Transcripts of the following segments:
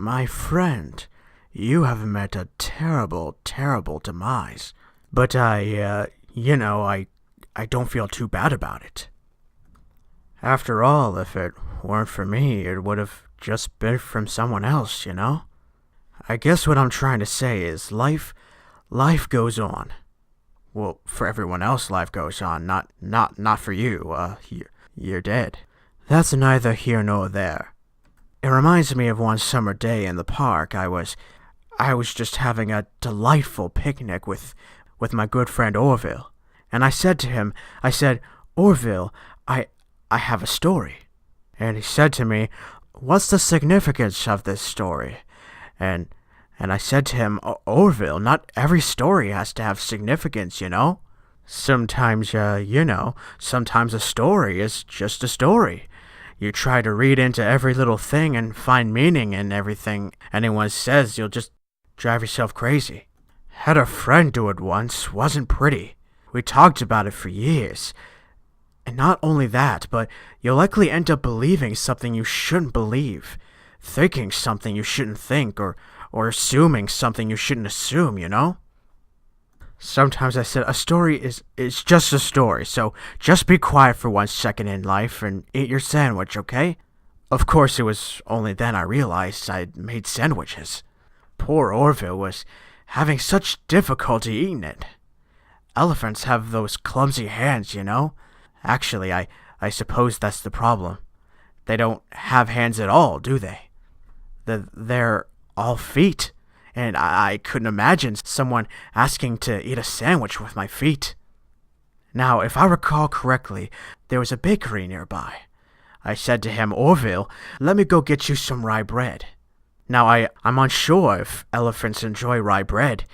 My friend, you have met a terrible, terrible demise. But I don't feel too bad about it. After all, if it weren't for me, it would have just been from someone else, you know? I guess what I'm trying to say is life goes on. Well, for everyone else, life goes on, not for you. You're dead. That's neither here nor there. It reminds me of one summer day in the park. I was just having a delightful picnic with my good friend Orville. And I said to him, Orville, I have a story. And he said to me, what's the significance of this story? And I said to him, Orville, not every story has to have significance, you know? Sometimes, sometimes a story is just a story. You try to read into every little thing and find meaning in everything anyone says, you'll just drive yourself crazy. Had a friend do it once, wasn't pretty. We talked about it for years. And not only that, but you'll likely end up believing something you shouldn't believe, thinking something you shouldn't think, or assuming something you shouldn't assume, you know? Sometimes I said, a story is just a story, so just be quiet for 1 second in life and eat your sandwich, okay? Of course, it was only then I realized I'd made sandwiches. Poor Orville was having such difficulty eating it. Elephants have those clumsy hands, you know? Actually, I suppose that's the problem. They don't have hands at all, do they? They're all feet, and I couldn't imagine someone asking to eat a sandwich with my feet. Now, if I recall correctly, there was a bakery nearby. I said to him, Orville, let me go get you some rye bread. Now, I'm unsure if elephants enjoy rye bread,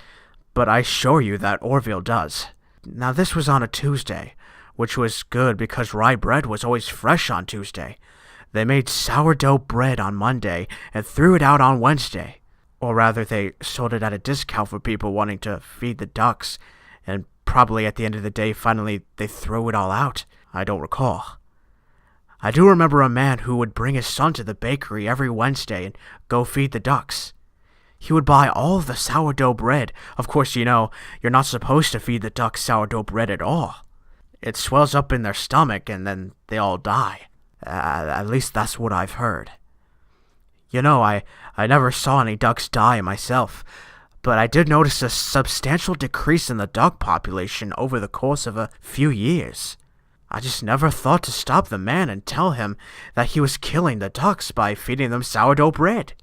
but I assure you that Orville does. Now, this was on a Tuesday, which was good because rye bread was always fresh on Tuesday. They made sourdough bread on Monday and threw it out on Wednesday. Or rather, they sold it at a discount for people wanting to feed the ducks, and probably at the end of the day, finally, they threw it all out. I don't recall. I do remember a man who would bring his son to the bakery every Wednesday and go feed the ducks. He would buy all the sourdough bread. Of course, you know, you're not supposed to feed the ducks sourdough bread at all. It swells up in their stomach and then they all die. At least that's what I've heard. You know, I never saw any ducks die myself, but I did notice a substantial decrease in the duck population over the course of a few years. I just never thought to stop the man and tell him that he was killing the ducks by feeding them sourdough bread.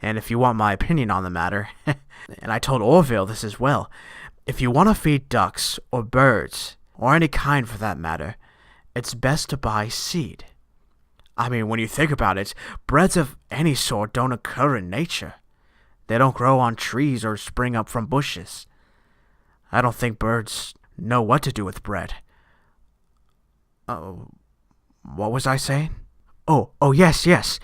And if you want my opinion on the matter, and I told Orville this as well, if you want to feed ducks or birds, or any kind for that matter, it's best to buy seed. I mean, when you think about it, breads of any sort don't occur in nature. They don't grow on trees or spring up from bushes. I don't think birds know what to do with bread. What was I saying? Oh, yes.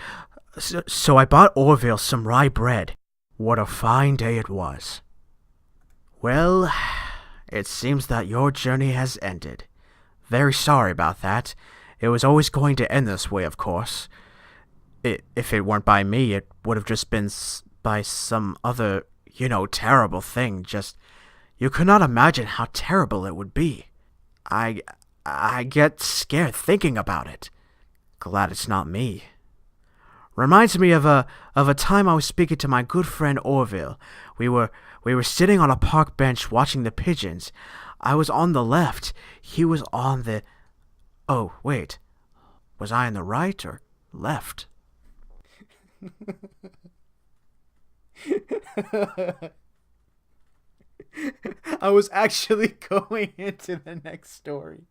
So I bought Orville some rye bread. What a fine day it was. Well, it seems that your journey has ended. Very sorry about that. It was always going to end this way, of course. If it weren't by me, it would have just been by some other, terrible thing. Just, you could not imagine how terrible it would be. I get scared thinking about it. Glad it's not me. Reminds me of a time I was speaking to my good friend Orville. We were sitting on a park bench watching the pigeons. I was on the left. He was on the... Oh, wait. Was I on the right or left? I was actually going into the next story.